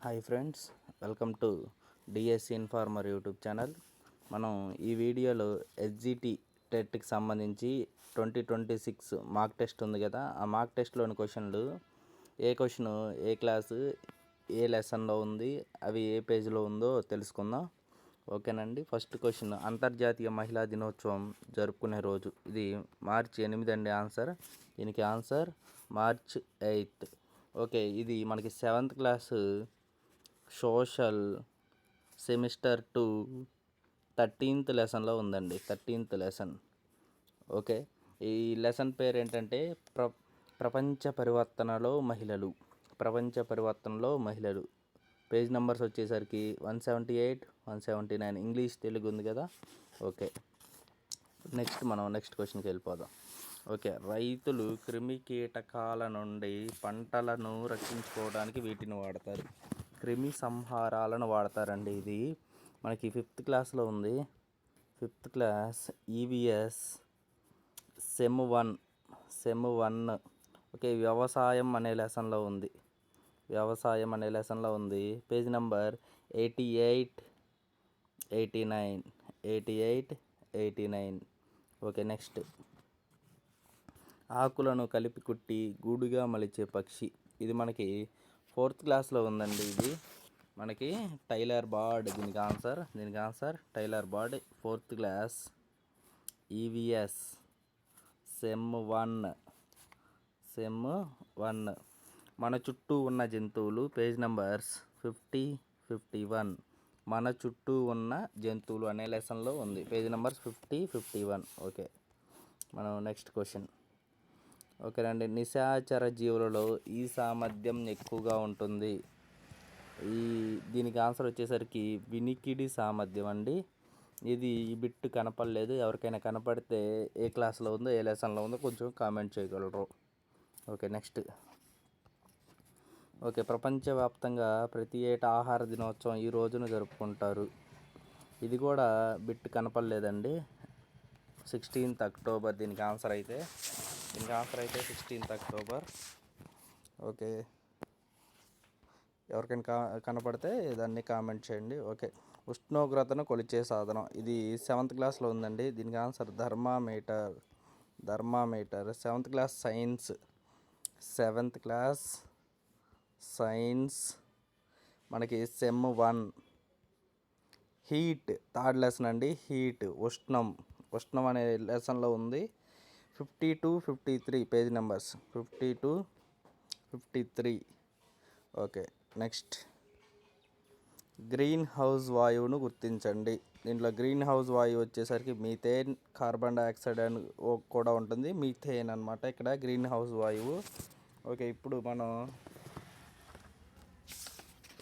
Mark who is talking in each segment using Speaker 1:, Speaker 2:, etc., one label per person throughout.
Speaker 1: Hi friends, welcome to DSC informer YouTube channel. మనం ఈ వీడియోలో ఎస్జిటి టెట్కి సంబంధించి 2026 మార్క్ టెస్ట్ ఉంది కదా, ఆ మార్క్ టెస్ట్లోని క్వశ్చన్లు ఏ క్వశ్చన్ ఏ క్లాసు ఏ లెసన్లో ఉంది, అవి ఏ పేజీలో ఉందో తెలుసుకుందాం. ఓకేనండి. ఫస్ట్ క్వశ్చన్, అంతర్జాతీయ మహిళా దినోత్సవం జరుపుకునే రోజు. ఇది మార్చి 8 అండి ఆన్సర్. దీనికి ఆన్సర్ మార్చ్ 8. ఓకే, ఇది మనకి 7th class social semester 2 13th లెసన్లో ఉందండి. 13th lesson. ఓకే, ఈ లెసన్ పేరు ఏంటంటే ప్రపంచ పరివర్తనలో మహిళలు. ప్రపంచ పరివర్తనలో మహిళలు. పేజ్ నెంబర్స్ వచ్చేసరికి 178, 179. ఇంగ్లీష్ తెలుగు ఉంది కదా. ఓకే, నెక్స్ట్ క్వశ్చన్కి వెళ్ళిపోదాం. ఓకే, రైతులు క్రిమి కీటకాల నుండి పంటలను రక్షించుకోవడానికి వీటిని వాడతారు. క్రిమి సంహారాలను వాడతారండి. ఇది మనకి 5th క్లాస్లో ఉంది. 5th class EVS sem 1. Okay, వ్యవసాయం అనే లెసన్లో ఉంది. వ్యవసాయం అనే లెసన్లో ఉంది. Page number 88, 89. ఓకే, నెక్స్ట్, ఆకులను కలిపి కుట్టి గూడుగా మలిచే పక్షి. ఇది మనకి 4th క్లాస్లో ఉందండి. ఇది మనకి టైలర్ బర్డ్. దీనికి answer tailor bird. 4th class EVS sem 1. మన చుట్టూ ఉన్న జంతువులు. Page numbers 50, 51. మన చుట్టూ ఉన్న జంతువులు అనే లెసన్లో ఉంది. Page numbers 50, 51. ఓకే, మనం నెక్స్ట్ క్వశ్చన్. ఓకేనండి, నిశాచర జీవులలో ఈ సామర్థ్యం ఎక్కువగా ఉంటుంది. దీనికి ఆన్సర్ వచ్చేసరికి వినికిడి సామర్థ్యం అండి. ఇది ఈ బిట్ కనపడలేదు. ఎవరికైనా కనపడితే ఏ క్లాస్లో ఉందో ఏ లెసన్లో ఉందో కొంచెం కామెంట్ చేయగలరు. Okay, next. ఓకే, ప్రపంచవ్యాప్తంగా ప్రతి ఏటా ఆహార దినోత్సవం ఈ రోజున జరుపుకుంటారు. ఇది కూడా బిట్ కనపడలేదండి. 16th అక్టోబర్ దీనికి ఆన్సర్ అయితే 16th అక్టోబర్. ఓకే, ఎవరికైనా కనపడితే దాన్ని కామెంట్ చేయండి. ఓకే, ఉష్ణోగ్రతను కొలిచే సాధనం. ఇది 7th క్లాస్లో ఉందండి. దీనికి answer thermometer. 7th class science. 7th class science మనకి సెమ్ 1. హీట్ 3rd లెసన్ అండి. హీట్ ఉష్ణం అనే లెసన్లో ఉంది. 52, 53 page numbers 52, 53. Okay, next, green house వాయువును గుర్తించండి. దీంట్లో గ్రీన్ హౌస్ వాయువు వచ్చేసరికి మీథేన్, కార్బన్ డైఆక్సైడ్ అని కూడా ఉంటుంది. మీథేన్ అనమాట ఇక్కడ గ్రీన్ హౌస్ వాయువు. ఓకే, ఇప్పుడు మనం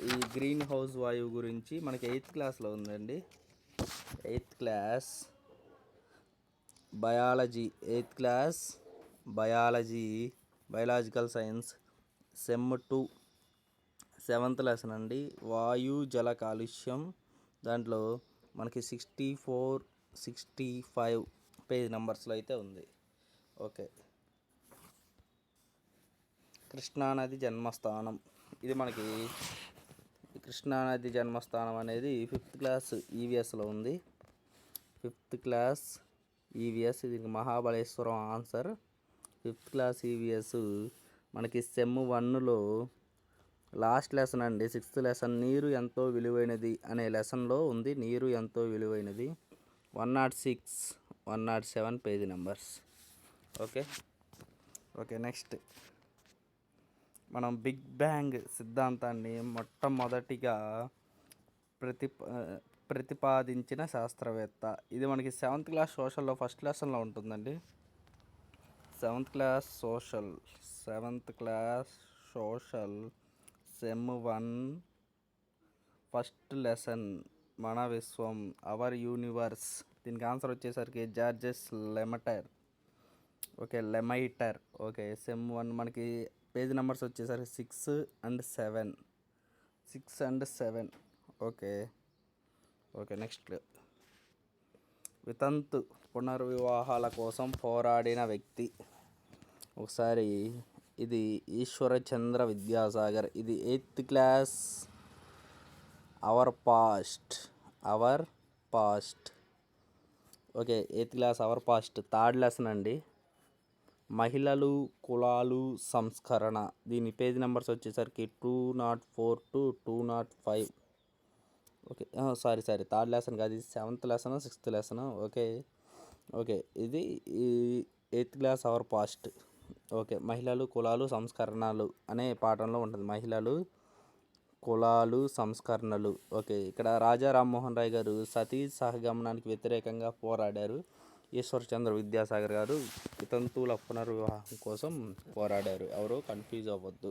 Speaker 1: ఈ గ్రీన్ హౌస్ వాయువు గురించి మనకి 8th క్లాస్లో ఉందండి. 8th class biology. 8th class biological science sem 2 7th lesson అండి. వాయు జల కాలుష్యం. దాంట్లో మనకి 64, 65 పేజ్ నెంబర్స్లో అయితే ఉంది. ఓకే, కృష్ణానది జన్మస్థానం. ఇది మనకి కృష్ణానది జన్మస్థానం అనేది 5th క్లాస్ ఈవిఎస్లో ఉంది. 5th class EVS. దీనికి Mahabaleshwaram answer. 5th class EVS మనకి సెమ్ 1లో లాస్ట్ లెసన్ అండి. 6th లెసన్ నీరు ఎంతో విలువైనది అనే లెసన్లో ఉంది. నీరు ఎంతో విలువైనది. 106, 107 పేజీ నెంబర్స్. ఓకే, నెక్స్ట్, మనం బిగ్ బ్యాంగ్ సిద్ధాంతాన్ని మొట్టమొదటిగా ప్రతిపాదించిన శాస్త్రవేత్త. ఇది మనకి 7th క్లాస్ సోషల్లో 1st లెసన్లో ఉంటుందండి. 7th class social sem 1 1st lesson మన విశ్వం, అవర్ యూనివర్స్. దీనికి ఆన్సర్ వచ్చేసరికి జార్జెస్ లెమైటర్. ఓకే, సెమ్ 1 మనకి పేజ్ నెంబర్స్ వచ్చేసరికి 6 and 7. ఓకే, నెక్స్ట్, వితంతు పునర్వివాహాల కోసం పోరాడిన వ్యక్తి. ఒకసారి ఇది ఈశ్వరచంద్ర విద్యాసాగర్. ఇది 8th class our past. Our past. Okay, 8th class our past third lesson అండి. మహిళలు, కులాలు, సంస్కరణ. దీని పేజ్ నెంబర్స్ వచ్చేసరికి 204 to 205. Okay, sorry third lesson కాదు, ఇది 7th lesson 6th lesson. Okay okay, ఇది ఈ 8th class our past. Okay, మహిళలు, కులాలు, సంస్కరణలు అనే పాఠంలో ఉంటుంది. మహిళలు, కులాలు, సంస్కరణలు. ఓకే, ఇక్కడ రాజా రామ్మోహన్ రాయ్ గారు సతీ సహగమనానికి వ్యతిరేకంగా పోరాడారు. ఈశ్వర్చంద్ర విద్యాసాగర్ గారు వితంతువుల పునర్వివాహం కోసం పోరాడారు. ఎవరు కన్ఫ్యూజ్ అవ్వద్దు.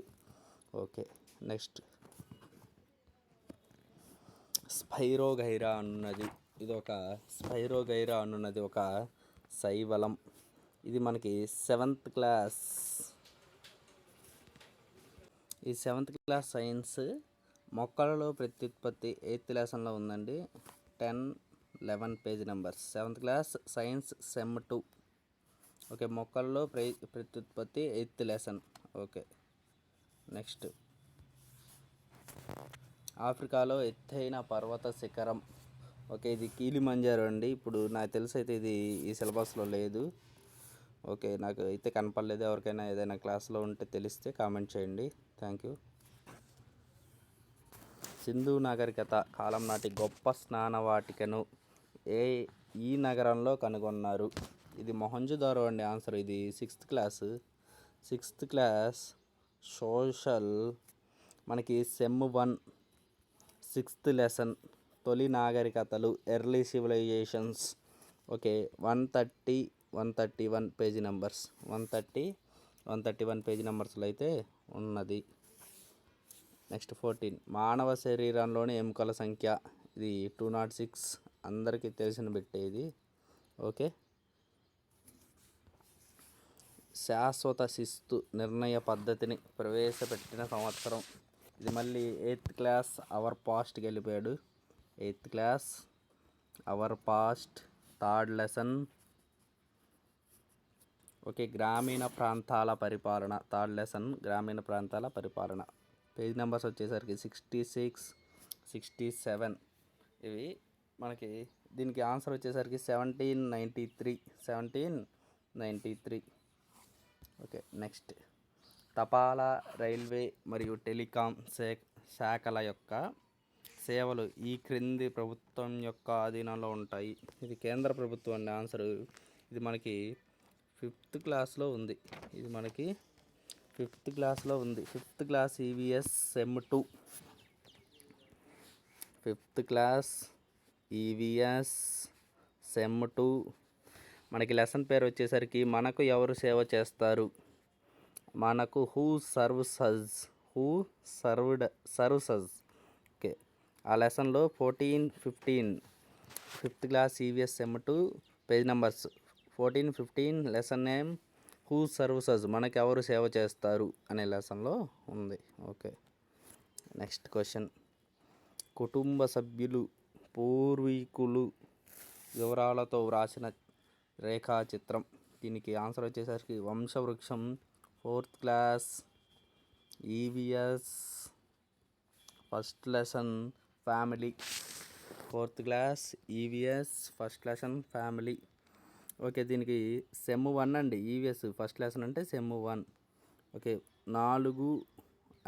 Speaker 1: ఓకే, నెక్స్ట్ స్పైరోగైరా అన్నది ఒక శైవలం. ఇది మనకి 7th క్లాస్. ఈ 7th క్లాస్ సైన్స్ మొక్కలలో ప్రత్యుత్పత్తి 8th లెసన్లో ఉందండి. 10, 11 page numbers. 7th class science sem 2. Okay, మొక్కల్లో ప్రత్యుత్పత్తి 8th లెసన్. ఓకే, నెక్స్ట్ ఆఫ్రికాలో ఎత్తైన పర్వత శిఖరం. ఓకే, ఇది కిలిమంజారో అండి. ఇప్పుడు నాకు తెలిసి అయితే ఇది ఈ సిలబస్లో లేదు. ఓకే, నాకు అయితే కనపడలేదు. ఎవరికైనా ఏదైనా క్లాస్లో ఉంటే తెలిస్తే కామెంట్ చేయండి. Thank you. సింధు నాగరికత కాలం నాటి గొప్ప స్నానవాటికను ఈ నగరంలో కనుగొన్నారు. ఇది మొహంజోదారో అండి. ఆన్సర్ ఇది 6th క్లాస్ సోషల్. మనకి సెమ్ 1 6th లెసన్ తొలి నాగరికతలు, early civilisations. Okay, 130, 131 page numbers. 130, 131 page నెంబర్స్లో అయితే ఉన్నది. నెక్స్ట్ 14 మానవ శరీరంలోని ఎముకల సంఖ్య. ఇది 206. అందరికీ తెలిసిన బిట్టే ఇది. ఓకే, శాశ్వత శిస్తు నిర్ణయ పద్ధతిని ప్రవేశపెట్టిన సంవత్సరం. ఇది మళ్ళీ 8th క్లాస్ అవర్ పాస్ట్కి వెళ్ళిపోయాడు. 8th class our past third lesson. Okay, గ్రామీణ ప్రాంతాల పరిపాలన థర్డ్ లెసన్. గ్రామీణ ప్రాంతాల పరిపాలన. పేజ్ నెంబర్స్ వచ్చేసరికి 66, 67. ఇవి మనకి దీనికి ఆన్సర్ వచ్చేసరికి 1793. ఓకే, నెక్స్ట్ తపాలా, రైల్వే మరియు టెలికాం శాఖల యొక్క సేవలు ఈ క్రింది ప్రభుత్వం యొక్క ఆధీనంలో ఉంటాయి. ఇది కేంద్ర ప్రభుత్వం అండి. ఆన్సరు ఇది మనకి 5th క్లాస్లో ఉంది. 5th class EVS sem 2. 5th class EVS sem 2. మనకి లెసన్ పేరు వచ్చేసరికి మనకు ఎవరు సేవ చేస్తారు. మనకు హూ సర్వ్స్ అస్. ఓకే, ఆ లెసన్లో 14, 15. 5th class EVS sem 2 page numbers 14, 15. Lesson name who serves us, మనకు ఎవరు సేవ చేస్తారు అనే లెసన్లో ఉంది. ఓకే, నెక్స్ట్ క్వశ్చన్ కుటుంబ సభ్యులు, పూర్వీకులు వివరాలతో వ్రాసిన రేఖాచిత్రం. దీనికి ఆన్సర్ వచ్చేసరికి వంశవృక్షం. 4th class EVS first lesson family. 4th class EVS first lesson family. Okay, దీనికి సెమ్ 1 అండి. ఈవీఎస్ ఫస్ట్ లెసన్ అంటే సెమ్ 1. ఓకే, 4,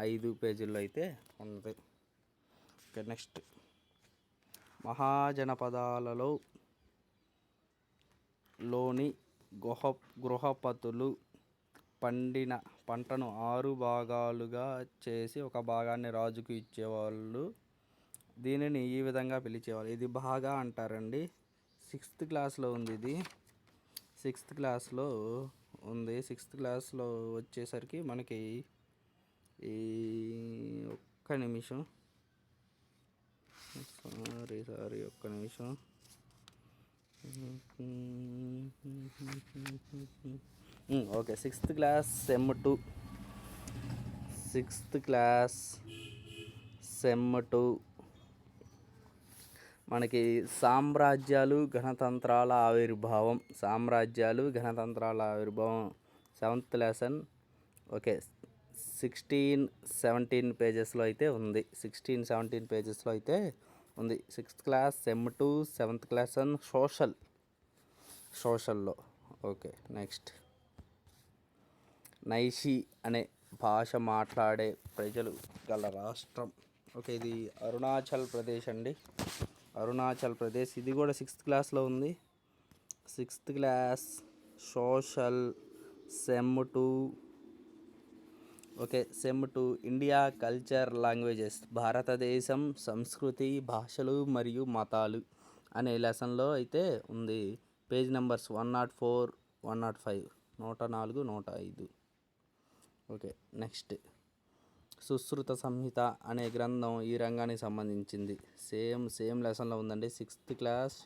Speaker 1: 5 పేజీల్లో అయితే ఉంది. ఓకే, నెక్స్ట్ మహాజనపదాలలో లోని గృహపతులు పండిన పంటను 6 భాగాలుగా చేసి ఒక భాగాన్ని రాజుకు ఇచ్చేవాళ్ళు. దీనిని ఈ విధంగా పిలిచేవాళ్ళు. ఇది బాగా అంటారండి. 6th క్లాస్లో ఉంది. ఇది 6th క్లాస్లో ఉంది. 6th క్లాస్లో వచ్చేసరికి మనకి ఈ ఒక్క నిమిషం. Okay, 6th class sem 2. 6th class sem 2 మనకి సామ్రాజ్యాలు గణతంత్రాల ఆవిర్భావం. 7th lesson. ఓకే, 16-17 పేజెస్లో అయితే ఉంది. 16-17 పేజెస్లో అయితే ఉంది. 6th class sem 2 7th class and సోషల్లో. ఓకే, నెక్స్ట్ నైషి అనే భాష మాట్లాడే ప్రజలు గల రాష్ట్రం. ఓకే, ఇది అరుణాచల్ ప్రదేశ్ అండి. అరుణాచల్ ప్రదేశ్. ఇది కూడా 6th క్లాస్లో ఉంది. 6th class social sem 2. Okay, sem 2 India culture languages, భారతదేశం సంస్కృతి భాషలు మరియు మతాలు అనే లెసన్లో అయితే ఉంది. Page numbers 104 105 104 105. Okay, next Sushruta Samhita అనే గ్రంథం ఈ రంగానికి సంబంధించింది. సేమ్ లెసన్లో ఉందండి. 6th class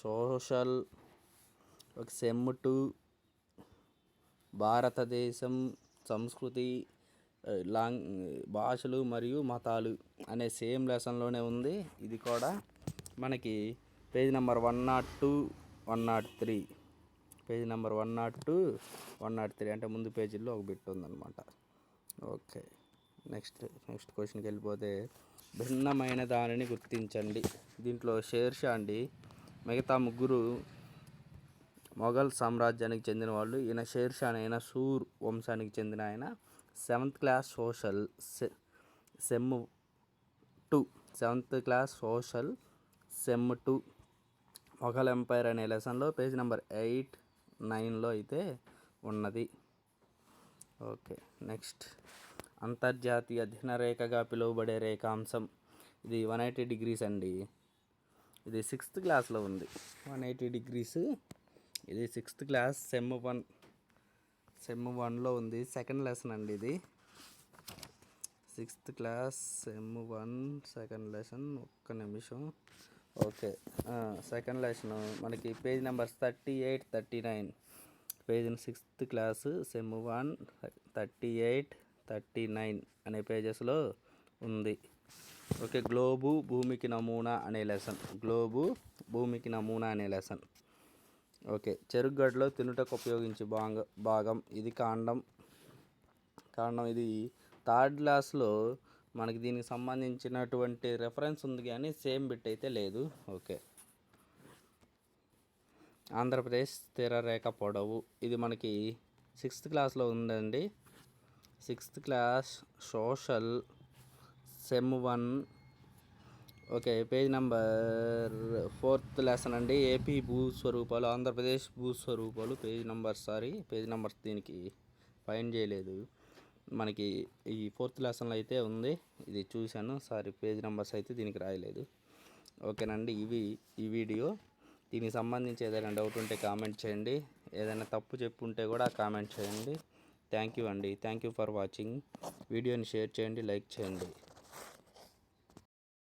Speaker 1: social. ఒక సెమ్ 2 భారతదేశం సంస్కృతి భాషలు మరియు మతాలు అనే సేమ్ లెసన్లోనే ఉంది. ఇది కూడా మనకి పేజ్ నెంబర్ 102 103. పేజ్ నెంబర్ 102 103 అంటే ముందు పేజీల్లో ఒక బిట్ ఉందన్నమాట. ఓకే, నెక్స్ట్ క్వశ్చన్కి వెళ్ళిపోతే భిన్నమైన దానిని గుర్తించండి. దీంట్లో షేర్షా అండి. మిగతా ముగ్గురు మొఘల్ సామ్రాజ్యానికి చెందిన వాళ్ళు. ఈయన షేర్షా అయిన సూర్ వంశానికి చెందిన ఆయన. 7th class social sem 2. 7th class social sem 2 Mughal empire అనే లెసన్లో పేజ్ నెంబర్ 8-9లో అయితే ఉన్నది. ఓకే, నెక్స్ట్ అంతర్జాతీయ దినరేఖగా పిలువబడే రేఖాంశం. ఇది 180 degrees అండి. ఇది 6th క్లాస్లో ఉంది. 180 degrees. ఇది 6th క్లాస్ సెమ్ 1లో ఉంది. సెకండ్ లెసన్ అండి ఇది. 6th class sem 1 second lesson. ఒక్క నిమిషం. ఓకే, సెకండ్ లెసన్ మనకి page numbers 38 39. Page 6th class sem 1 38 39 అనే పేజెస్లో ఉంది. ఓకే, గ్లోబు భూమికి నమూనా అనే లెసన్. గ్లోబు భూమికి నమూనా అనే లెసన్. ఓకే, చెరుగడ్డలో తినుటకు ఉపయోగించే భాగం. ఇది కాండం. ఇది 3rd క్లాస్లో మనకి దీనికి సంబంధించినటువంటి రెఫరెన్స్ ఉంది కానీ సేమ్ బిట్ అయితే లేదు. ఓకే, ఆంధ్రప్రదేశ్ తీరరేఖ పొడవు. ఇది మనకి 6th క్లాస్లో ఉందండి. 6th class social sem 1. Okay, page number 4th lesson అండి. ఏపీ భూస్వరూపాలు, ఆంధ్రప్రదేశ్ భూస్వరూపాలు. పేజ్ నెంబర్స్ దీనికి ఫైండ్ చేయలేదు. మనకి ఈ 4th లెసన్లో అయితే ఉంది. ఇది చూశాను. పేజ్ నెంబర్స్ అయితే దీనికి రాయలేదు. ఓకేనండి, ఇవి ఈ వీడియో. దీనికి సంబంధించి ఏదైనా డౌట్ ఉంటే కామెంట్ చేయండి. ఏదైనా తప్పు చెప్పుంటే కూడా కామెంట్ చేయండి. థ్యాంక్ యూ అండి. Thank you for watching. వీడియోని షేర్ చేయండి, లైక్ చేయండి.